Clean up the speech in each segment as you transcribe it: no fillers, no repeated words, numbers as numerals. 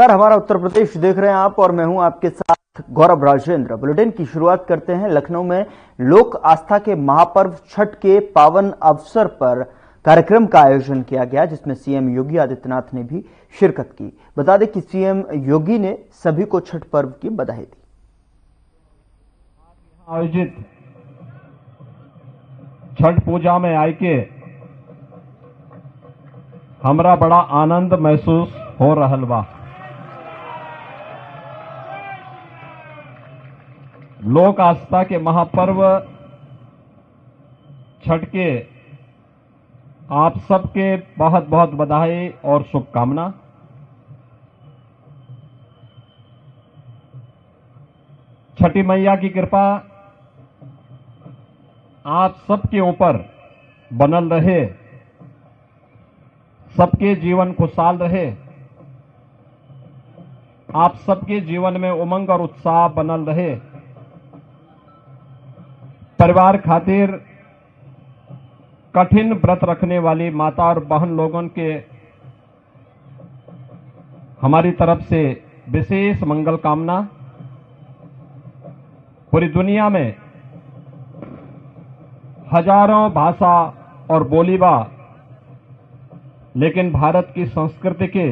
नमस्कार, हमारा उत्तर प्रदेश देख रहे हैं आप और मैं हूं आपके साथ गौरव राजेंद्र। बुलेटिन की शुरुआत करते हैं। लखनऊ में लोक आस्था के महापर्व छठ के पावन अवसर पर कार्यक्रम का आयोजन किया गया, जिसमें सीएम योगी आदित्यनाथ ने भी शिरकत की। बता दें कि सीएम योगी ने सभी को छठ पर्व की बधाई दी। आयोजित छठ पूजा में आके हमरा बड़ा आनंद महसूस हो रहल बा। लोक आस्था के महापर्व छठ के आप सबके बहुत बहुत बधाई और शुभकामना। छठी मैया की कृपा आप सबके ऊपर बनल रहे, सबके जीवन खुशहाल रहे, आप सबके जीवन में उमंग और उत्साह बनल रहे। परिवार खातिर कठिन व्रत रखने वाली माता और बहन लोगों के हमारी तरफ से विशेष मंगल कामना। पूरी दुनिया में हजारों भाषा और बोली बा, लेकिन भारत की संस्कृति के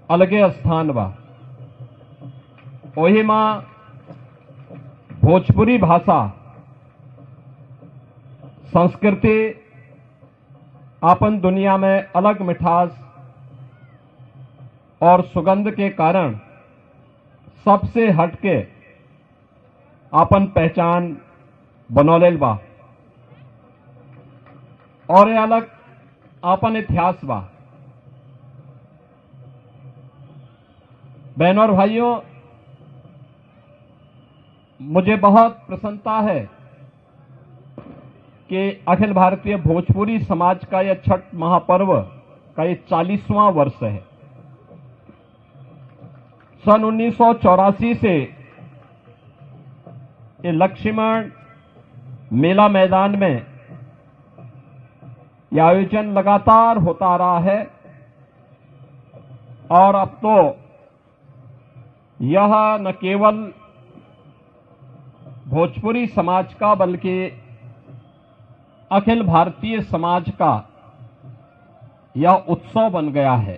अलगे स्थान बा। वही मां भोजपुरी भाषा संस्कृति अपन दुनिया में अलग मिठास और सुगंध के कारण सबसे हटके अपन पहचान बनौलेल बा और ये अलग अपन इतिहास बा। बहनों और भाइयों, मुझे बहुत प्रसन्नता है कि अखिल भारतीय भोजपुरी समाज का यह छठ महापर्व का ये 40वां वर्ष है। सन 1984 से ये लक्ष्मण मेला मैदान में यह आयोजन लगातार होता रहा है और अब तो यह न केवल भोजपुरी समाज का बल्कि अखिल भारतीय समाज का यह उत्सव बन गया है।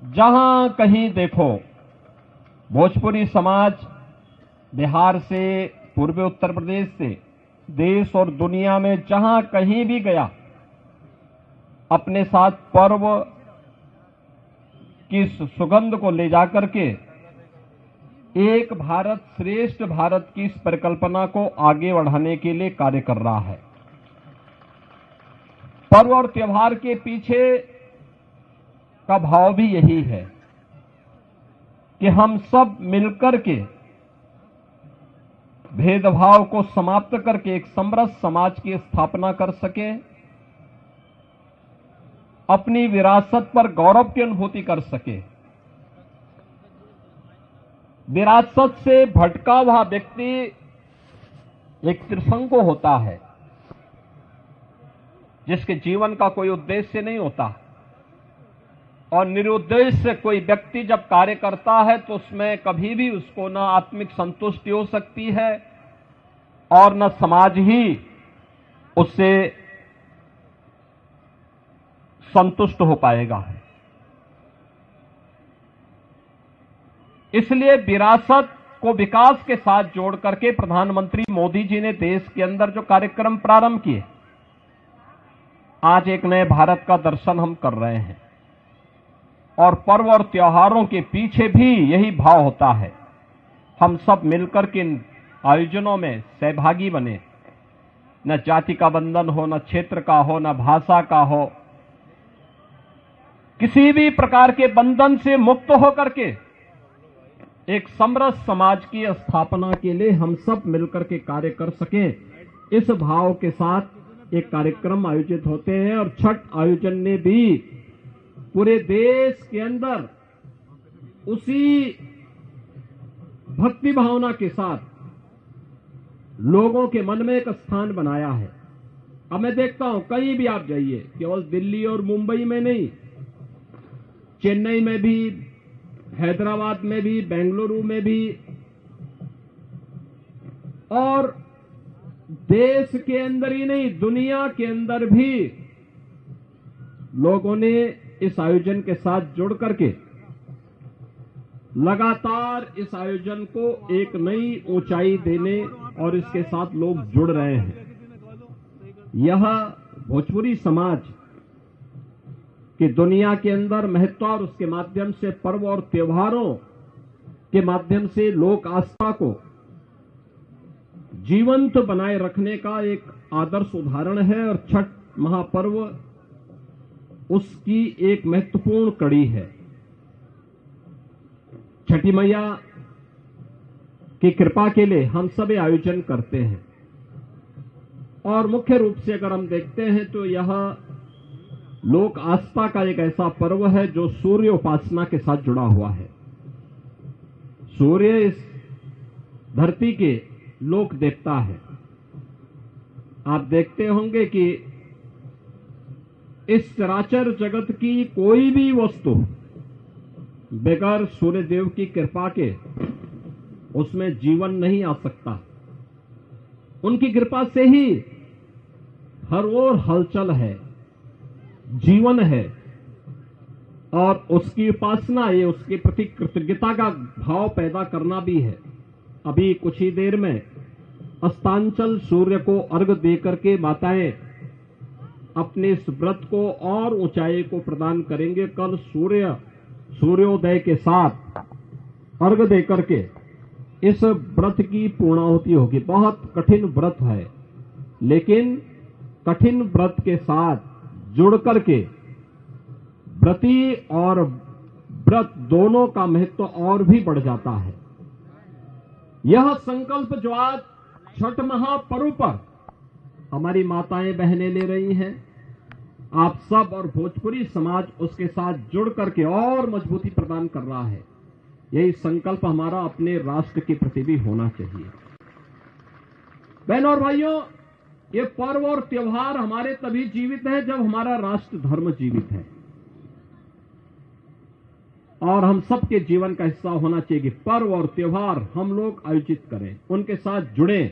जहां कहीं देखो भोजपुरी समाज बिहार से, पूर्वी उत्तर प्रदेश से, देश और दुनिया में जहां कहीं भी गया, अपने साथ पर्व की सुगंध को ले जाकर के एक भारत श्रेष्ठ भारत की इस परिकल्पना को आगे बढ़ाने के लिए कार्य कर रहा है। पर्व और त्योहार के पीछे का भाव भी यही है कि हम सब मिलकर के भेदभाव को समाप्त करके एक समरस समाज की स्थापना कर सके, अपनी विरासत पर गौरव की अनुभूति कर सके। विरासत से भटका हुआ व्यक्ति एक त्रिसंग होता है, जिसके जीवन का कोई उद्देश्य नहीं होता। और निरुद्देश्य कोई व्यक्ति जब कार्य करता है तो उसमें कभी भी उसको न आत्मिक संतुष्टि हो सकती है और न समाज ही उससे संतुष्ट हो पाएगा। इसलिए विरासत को विकास के साथ जोड़ करके प्रधानमंत्री मोदी जी ने देश के अंदर जो कार्यक्रम प्रारंभ किए, आज एक नए भारत का दर्शन हम कर रहे हैं। और पर्व और त्योहारों के पीछे भी यही भाव होता है। हम सब मिलकर के इन आयोजनों में सहभागी बने, न जाति का बंधन हो, न क्षेत्र का हो, न भाषा का हो, किसी भी प्रकार के बंधन से मुक्त होकर के एक समरस समाज की स्थापना के लिए हम सब मिलकर के कार्य कर सकें, इस भाव के साथ एक कार्यक्रम आयोजित होते हैं। और छठ आयोजन ने भी पूरे देश के अंदर उसी भक्ति भावना के साथ लोगों के मन में एक स्थान बनाया है। अब मैं देखता हूं कहीं भी आप जाइए, केवल दिल्ली और मुंबई में नहीं, चेन्नई में भी, हैदराबाद में भी, बेंगलुरु में भी और देश के अंदर ही नहीं, दुनिया के अंदर भी लोगों ने इस आयोजन के साथ जुड़ करके लगातार इस आयोजन को एक नई ऊंचाई देने और इसके साथ लोग जुड़ रहे हैं। यह भोजपुरी समाज कि दुनिया के अंदर महत्व और उसके माध्यम से पर्व और त्योहारों के माध्यम से लोक आस्था को जीवंत बनाए रखने का एक आदर्श उदाहरण है और छठ महापर्व उसकी एक महत्वपूर्ण कड़ी है। छठी मैया की कृपा के लिए हम सब आयोजन करते हैं और मुख्य रूप से अगर हम देखते हैं तो यह लोक आस्था का एक ऐसा पर्व है जो सूर्य उपासना के साथ जुड़ा हुआ है। सूर्य इस धरती के लोक देवता है। आप देखते होंगे कि इस चराचर जगत की कोई भी वस्तु बगैर सूर्य देव की कृपा के उसमें जीवन नहीं आ सकता। उनकी कृपा से ही हर ओर हलचल है, जीवन है और उसकी उपासना, ये उसके प्रति कृतज्ञता का भाव पैदा करना भी है। अभी कुछ ही देर में अस्तांचल सूर्य को अर्घ देकर के माताएं अपने इस व्रत को और ऊंचाई को प्रदान करेंगे। कल सूर्योदय के साथ अर्घ देकर के इस व्रत की पूर्णाहुति होगी। बहुत कठिन व्रत है, लेकिन कठिन व्रत के साथ जुड़ करके व्रती और व्रत दोनों का महत्व और भी बढ़ जाता है। यह संकल्प जो आज छठ महापर्व पर हमारी माताएं बहनें ले रही हैं, आप सब और भोजपुरी समाज उसके साथ जुड़ करके और मजबूती प्रदान कर रहा है। यही संकल्प हमारा अपने राष्ट्र के प्रति भी होना चाहिए। बहनों और भाइयों, ये पर्व और त्योहार हमारे तभी जीवित है जब हमारा राष्ट्र धर्म जीवित है और हम सबके जीवन का हिस्सा होना चाहिए कि पर्व और त्योहार हम लोग आयोजित करें, उनके साथ जुड़ें,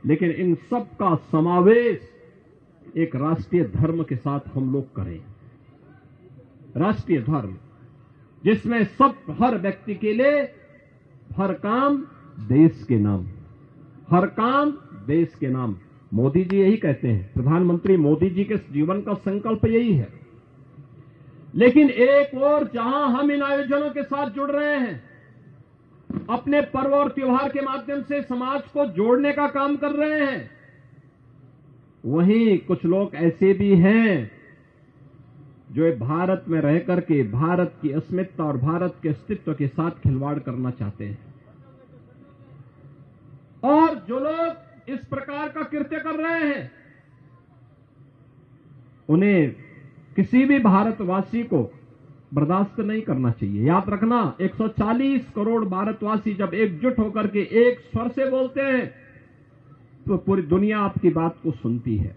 लेकिन इन सब का समावेश एक राष्ट्रीय धर्म के साथ हम लोग करें। राष्ट्रीय धर्म जिसमें सब हर व्यक्ति के लिए हर काम देश के नाम, हर काम देश के नाम। मोदी जी यही कहते हैं, प्रधानमंत्री मोदी जी के जीवन का संकल्प यही है। लेकिन एक और जहां हम इन आयोजनों के साथ जुड़ रहे हैं, अपने पर्व और त्योहार के माध्यम से समाज को जोड़ने का काम कर रहे हैं, वहीं कुछ लोग ऐसे भी हैं जो भारत में रह करके भारत की अस्मिता और भारत के अस्तित्व के साथ खिलवाड़ करना चाहते हैं। और जो लोग इस प्रकार का कृत्य कर रहे हैं, उन्हें किसी भी भारतवासी को बर्दाश्त नहीं करना चाहिए। याद रखना, 140 करोड़ भारतवासी जब एकजुट होकर के एक स्वर से बोलते हैं तो पूरी दुनिया आपकी बात को सुनती है।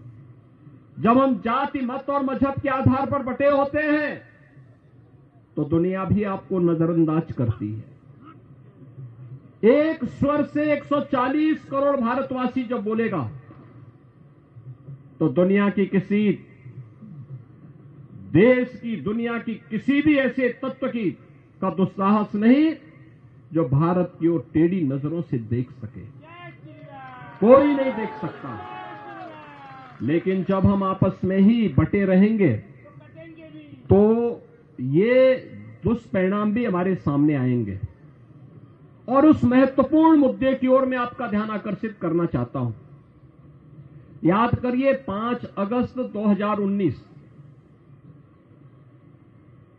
जब हम जाति, मत और मजहब के आधार पर बटे होते हैं तो दुनिया भी आपको नजरअंदाज करती है। एक स्वर से 140 करोड़ भारतवासी जब बोलेगा तो दुनिया की किसी देश की, दुनिया की किसी भी ऐसे तत्व की का दुस्साहस नहीं जो भारत की ओर टेढ़ी नजरों से देख सके। कोई नहीं देख सकता। लेकिन जब हम आपस में ही बटे रहेंगे तो ये दुष्परिणाम भी हमारे सामने आएंगे। और उस महत्वपूर्ण मुद्दे की ओर मैं आपका ध्यान आकर्षित करना चाहता हूं। याद करिए, 5 अगस्त 2019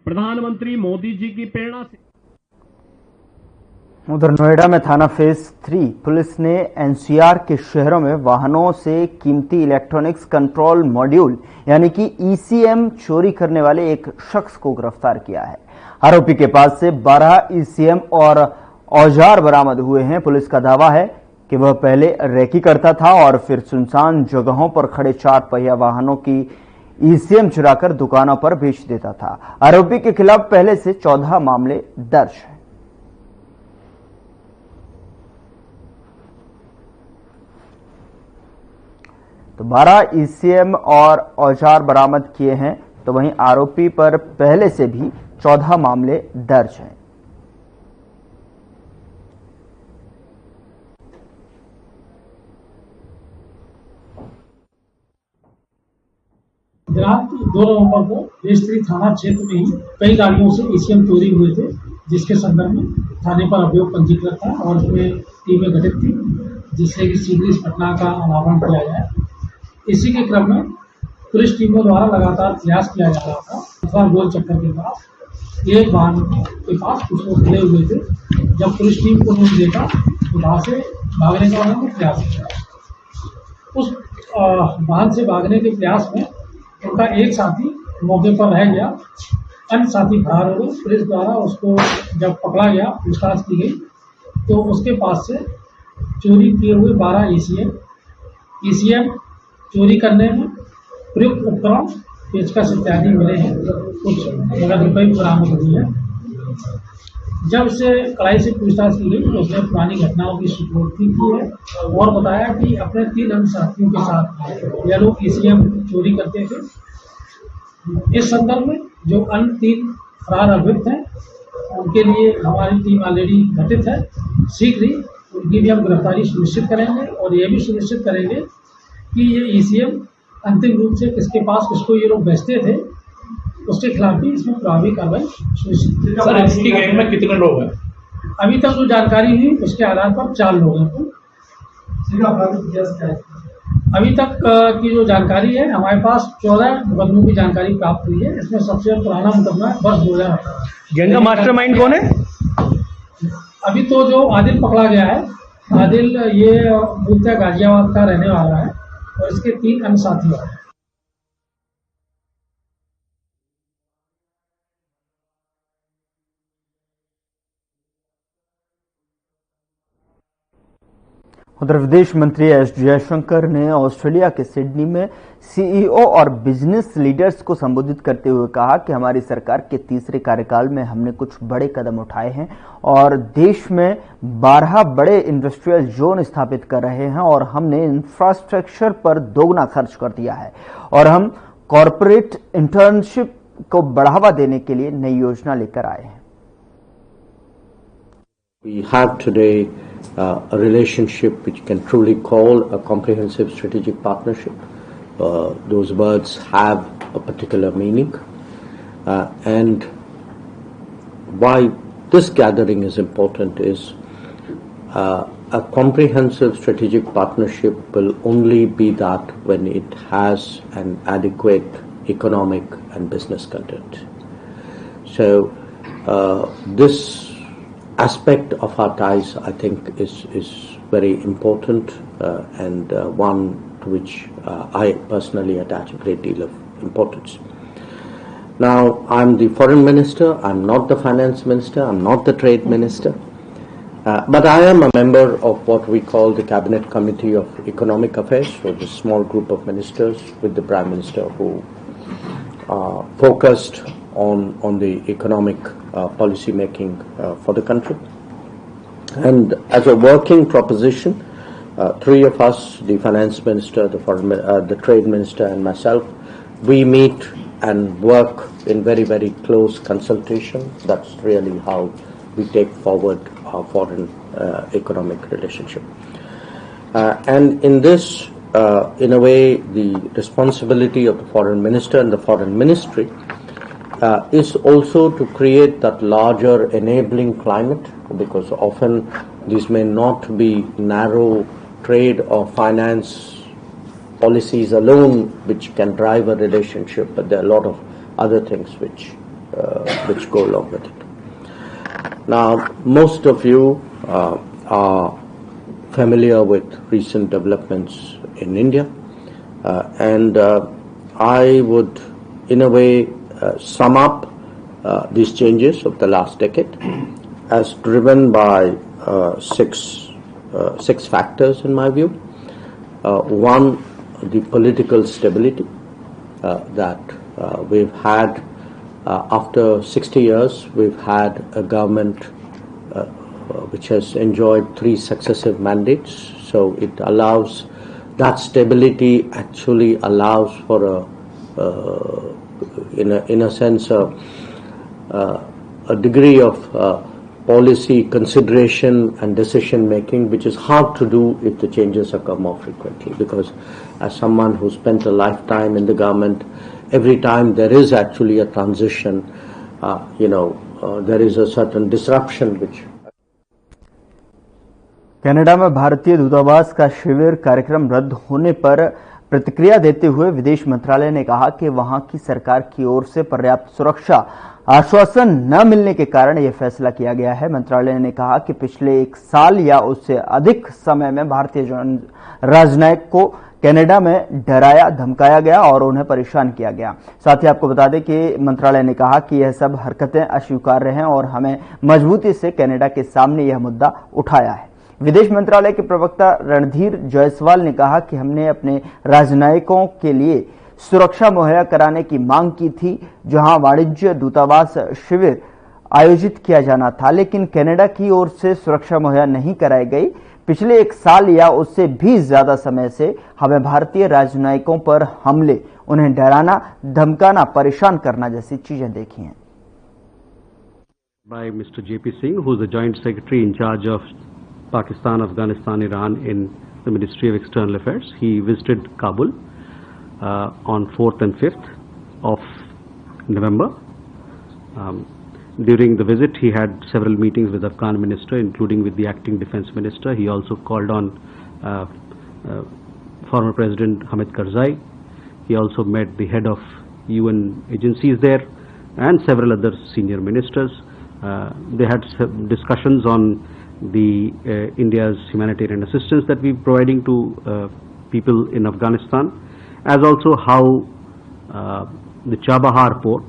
प्रधानमंत्री मोदी जी की प्रेरणा से उधर नोएडा में थाना फेज 3 पुलिस ने एनसीआर के शहरों में वाहनों से कीमती इलेक्ट्रॉनिक्स कंट्रोल मॉड्यूल यानी कि ईसीएम चोरी करने वाले एक शख्स को गिरफ्तार किया है। आरोपी के पास से 12 ईसीएम और औजार बरामद हुए हैं। पुलिस का दावा है कि वह पहले रेकी करता था और फिर सुनसान जगहों पर खड़े 4 पहिया वाहनों की ईसीएम चुराकर दुकानों पर बेच देता था। आरोपी के खिलाफ पहले से 14 मामले दर्ज हैं। तो 12 ईसीएम और औजार बरामद किए हैं, तो वहीं आरोपी पर पहले से भी 14 मामले दर्ज हैं। दिनांक 2 नवंबर को रेस्त्री थाना क्षेत्र में ही कई गाड़ियों से ईसीएम चोरी हुए थे, जिसके संदर्भ में थाने पर अभियोग पंजीकृत था और उसमें टीमें गठित थी, जिससे कि शीघ्र इस घटना का अनावरण किया जाए। इसी के क्रम में पुलिस टीमों द्वारा लगातार प्रयास किया जा रहा था। अथवा गोल चक्कर के पास एक वाहन के पास कुछ लोग खड़े हुए थे। जब पुलिस टीम को नहीं देखा तो वहां से भागने का उन्होंने प्रयास किया। उस वाहन से भागने के प्रयास में उनका एक साथी मौके पर रह गया, अन्य साथी फरार हो गए। पुलिस द्वारा उसको जब पकड़ा गया, पूछताछ की गई तो उसके पास से चोरी किए हुए 12 ईसीएम चोरी करने में प्रयुक्त उपकरण, पेचकस इत्यादि मिले हैं। कुछ नगद रुपये भी बरामद हुई है। जब से कड़ाई से पूछताछ की गई तो उसने पुरानी घटनाओं की स्वीकृति की है और बताया कि अपने 3 अन्य साथियों के साथ यह लोग ईसीएम चोरी करते थे। इस संदर्भ में जो अन्य 3 फरार अभियुक्त हैं उनके लिए हमारी टीम ऑलरेडी गठित है। शीघ्र ही उनकी भी हम गिरफ्तारी सुनिश्चित करेंगे और ये भी सुनिश्चित करेंगे कि ये ईसीएम अंतिम रूप से किसके पास किसको ये लोग बेचते थे, उसके खिलाफ भी इसमें प्रभावी कार्रवाई सुनिश्चित। सर, इसकी गैंग में कितने लोग हैं? अभी तक जो जानकारी हुई उसके आधार पर 4 लोग हैं। अभी तक की जो जानकारी है, हमारे पास 14 मुकदमों की जानकारी प्राप्त हुई है। इसमें सबसे पुराना मुकदमा है वर्ष 2018। गैंग का मास्टरमाइंड कौन है? अभी तो जो आदिल पकड़ा गया है, आदिल ये मूलतः गाजियाबाद का रहने वाला है और इसके 3 अन्य साथी हैं। उधर विदेश मंत्री एस जयशंकर ने ऑस्ट्रेलिया के सिडनी में सीईओ और बिजनेस लीडर्स को संबोधित करते हुए कहा कि हमारी सरकार के तीसरे कार्यकाल में हमने कुछ बड़े कदम उठाए हैं और देश में 12 बड़े इंडस्ट्रियल जोन स्थापित कर रहे हैं और हमने इंफ्रास्ट्रक्चर पर दोगुना खर्च कर दिया है और हम कॉरपोरेट इंटर्नशिप को बढ़ावा देने के लिए नई योजना लेकर आए हैं। We have today a relationship which can truly call a comprehensive strategic partnership. Those words have a particular meaning, and why this gathering is important is a comprehensive strategic partnership will only be that when it has an adequate economic and business content. So this aspect of our ties, I think, is very important and one to which I personally attach a great deal of importance. Now, I'm the foreign minister, I'm not the finance minister, I'm not the trade minister, but I am a member of what we call the Cabinet Committee of Economic Affairs, so the small group of ministers with the Prime Minister who focused on the economic policy making for the country. And as a working proposition, 3 of us, the finance minister, the trade minister and myself, we meet and work in very, very close consultation. That's really how we take forward our foreign economic relationship. And in this, in a way, the responsibility of the foreign minister and the foreign ministry is also to create that larger enabling climate, because often these may not be narrow trade or finance policies alone which can drive a relationship, but there are a lot of other things which go along with it. Now, most of you are familiar with recent developments in India, and I would, in a way, sum up these changes of the last decade as driven by six factors in my view. One, the political stability. that we've had, after 60 years, we've had a government which has enjoyed 3 successive mandates. So it allows, that stability actually allows for in a sense, a degree of policy consideration and decision making, which is hard to do if the changes occur more frequently. Because as someone who spent a lifetime in the government, every time there is actually a transition, there is a certain disruption which. Canada में भारतीय दूतावास का शिविर कार्यक्रम रद्द होने पर प्रतिक्रिया देते हुए विदेश मंत्रालय ने कहा कि वहां की सरकार की ओर से पर्याप्त सुरक्षा आश्वासन न मिलने के कारण यह फैसला किया गया है। मंत्रालय ने कहा कि पिछले 1 साल या उससे अधिक समय में भारतीय राजनयिक को कनाडा में डराया धमकाया गया और उन्हें परेशान किया गया। साथ ही आपको बता दें कि मंत्रालय ने कहा कि यह सब हरकतें अस्वीकार्य हैं और हमें मजबूती से कनाडा के सामने यह मुद्दा उठाया है। विदेश मंत्रालय के प्रवक्ता रणधीर जायसवाल ने कहा कि हमने अपने राजनयिकों के लिए सुरक्षा मुहैया कराने की मांग की थी, जहां वाणिज्य दूतावास शिविर आयोजित किया जाना था, लेकिन कनाडा की ओर से सुरक्षा मुहैया नहीं कराई गई। पिछले 1 साल या उससे भी ज्यादा समय से हमें भारतीय राजनयिकों पर हमले, उन्हें डराना, धमकाना, परेशान करना जैसी चीजें देखी हैं। By Mr. J.P. Singh, who is the Joint Secretary in charge of Pakistan, Afghanistan, Iran in the Ministry of External Affairs. He visited Kabul on 4th and 5th of November. During the visit, he had several meetings with the Afghan minister, including with the acting defense minister. He also called on former President Hamid Karzai. He also met the head of UN agencies there and several other senior ministers. They had discussions on the India's humanitarian assistance that we're providing to people in Afghanistan, as also how the Chabahar port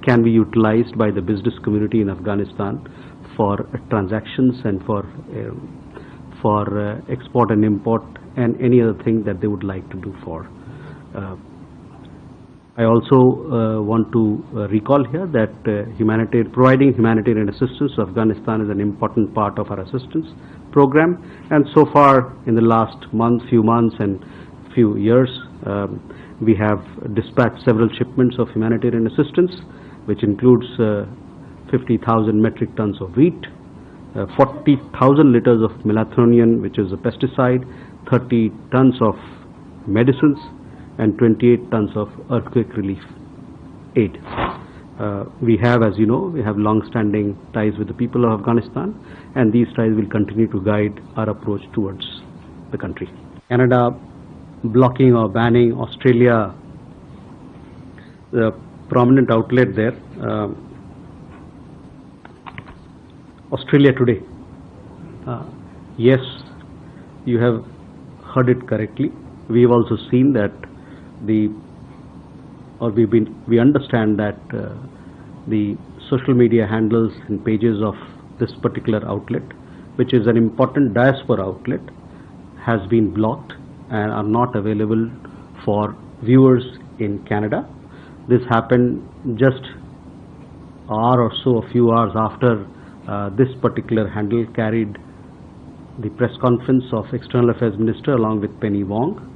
can be utilized by the business community in Afghanistan for transactions and for export and import and any other thing that they would like to do for. I also want to recall here that providing humanitarian assistance to Afghanistan is an important part of our assistance program, and so far in the last few months and few years, we have dispatched several shipments of humanitarian assistance, which includes 50,000 metric tons of wheat, 40,000 liters of melathonium, which is a pesticide, 30 tons of medicines, and 28 tons of earthquake relief aid. We have, as you know, we have long-standing ties with the people of Afghanistan, and these ties will continue to guide our approach towards the country. Canada blocking or banning Australia, the prominent outlet there, Australia Today. Yes, you have heard it correctly. We have also seen that we understand that the social media handles and pages of this particular outlet, which is an important diaspora outlet, has been blocked and are not available for viewers in Canada. This happened just a few hours after this particular handle carried the press conference of External Affairs Minister along with Penny Wong.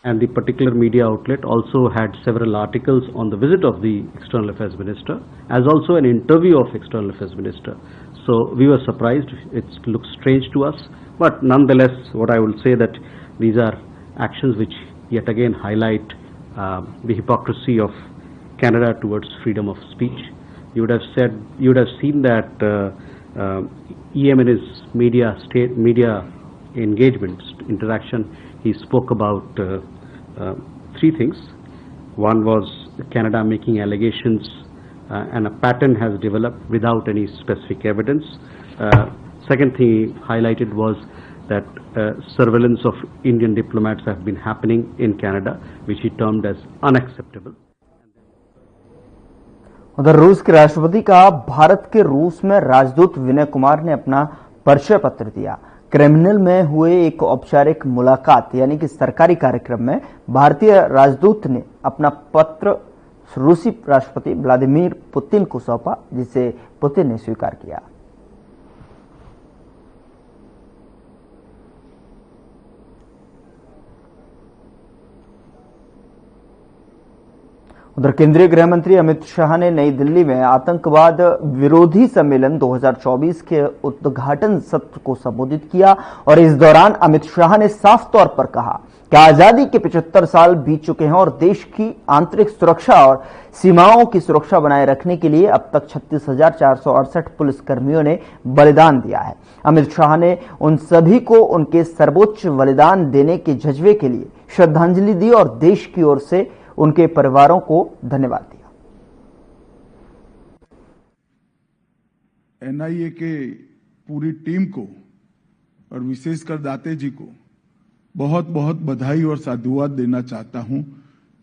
And the particular media outlet also had several articles on the visit of the External Affairs Minister, as also an interview of External Affairs Minister. So we were surprised. It looks strange to us, but nonetheless, what I will say that these are actions which yet again highlight the hypocrisy of Canada towards freedom of speech. You would have seen that EM in his media engagements, interaction, he spoke about 3 things. One was Canada making allegations and a pattern has developed without any specific evidence. Second thing he highlighted was that surveillance of Indian diplomats have been happening in Canada, which he termed as unacceptable. उधर रूस के राष्ट्रपति का भारत के रूस में राजदूत विनय कुमार ने अपना परिचय पत्र दिया। क्रेमलिन में हुए एक औपचारिक मुलाकात यानी कि सरकारी कार्यक्रम में भारतीय राजदूत ने अपना पत्र रूसी राष्ट्रपति व्लादिमीर पुतिन को सौंपा, जिसे पुतिन ने स्वीकार किया। उधर केंद्रीय गृह मंत्री अमित शाह ने नई दिल्ली में आतंकवाद विरोधी सम्मेलन 2024 के उद्घाटन सत्र को संबोधित किया और इस दौरान अमित शाह ने साफ तौर पर कहा कि आजादी के 75 साल बीत चुके हैं और देश की आंतरिक सुरक्षा और सीमाओं की सुरक्षा बनाए रखने के लिए अब तक 36,468 पुलिसकर्मियों ने बलिदान दिया है। अमित शाह ने उन सभी को उनके सर्वोच्च बलिदान देने के जज्बे के लिए श्रद्धांजलि दी और देश की ओर से उनके परिवारों को धन्यवाद दिया। एनआईए के पूरी टीम को और विशेषकर दाते जी को बहुत बहुत बधाई और साधुवाद देना चाहता हूं,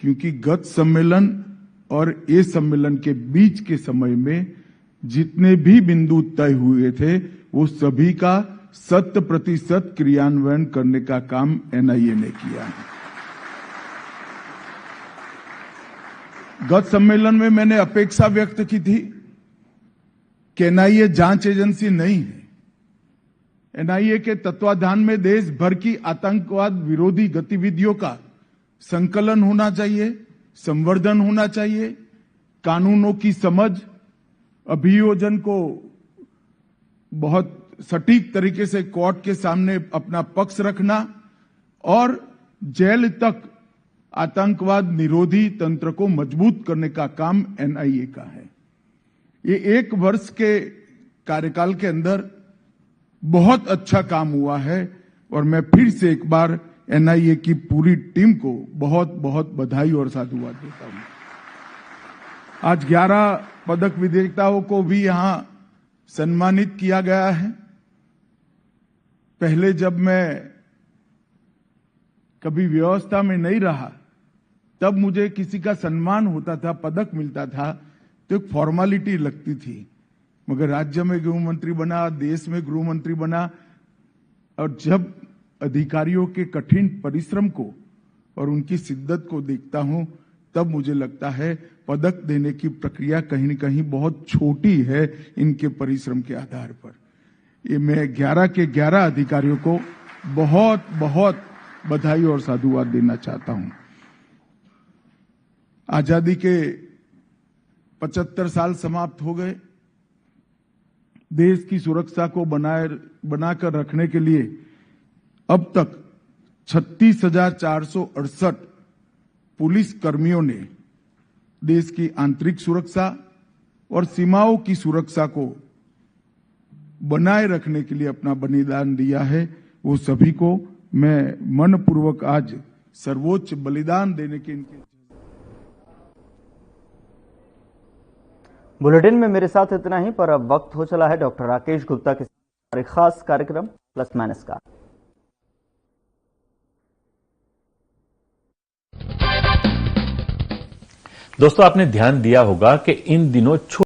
क्योंकि गत सम्मेलन और ये सम्मेलन के बीच के समय में जितने भी बिंदु तय हुए थे वो सभी का 100% क्रियान्वयन करने का काम एनआईए ने किया है। गत सम्मेलन में मैंने अपेक्षा व्यक्त की थी कि एनआईए जांच एजेंसी नहीं है। एनआईए के तत्वाधान में देश भर की आतंकवाद विरोधी गतिविधियों का संकलन होना चाहिए, संवर्धन होना चाहिए, कानूनों की समझ, अभियोजन को बहुत सटीक तरीके से कोर्ट के सामने अपना पक्ष रखना और जेल तक आतंकवाद निरोधी तंत्र को मजबूत करने का काम एनआईए का है। ये 1 वर्ष के कार्यकाल के अंदर बहुत अच्छा काम हुआ है और मैं फिर से एक बार एनआईए की पूरी टीम को बहुत बहुत बधाई और साधुवाद देता हूं। आज 11 पदक विजेताओं को भी यहां सम्मानित किया गया है। पहले जब मैं कभी व्यवस्था में नहीं रहा तब मुझे किसी का सम्मान होता था, पदक मिलता था तो एक फॉर्मेलिटी लगती थी, मगर राज्य में गृह मंत्री बना, देश में गृह मंत्री बना और जब अधिकारियों के कठिन परिश्रम को और उनकी शिद्दत को देखता हूं तब मुझे लगता है पदक देने की प्रक्रिया कहीं न कहीं बहुत छोटी है इनके परिश्रम के आधार पर। ये मैं 11 के 11 अधिकारियों को बहुत बहुत बधाई और साधुवाद देना चाहता हूं। आजादी के 75 साल समाप्त हो गए। देश की सुरक्षा को बनाकर रखने के लिए अब तक 36,468 पुलिस कर्मियों ने देश की आंतरिक सुरक्षा और सीमाओं की सुरक्षा को बनाए रखने के लिए अपना बलिदान दिया है। वो सभी को मैं मनपूर्वक आज सर्वोच्च बलिदान देने के इनके बुलेटिन में मेरे साथ इतना ही, पर अब वक्त हो चला है डॉक्टर राकेश गुप्ता के साथ एक खास कार्यक्रम प्लस माइनस का। दोस्तों, आपने ध्यान दिया होगा कि इन दिनों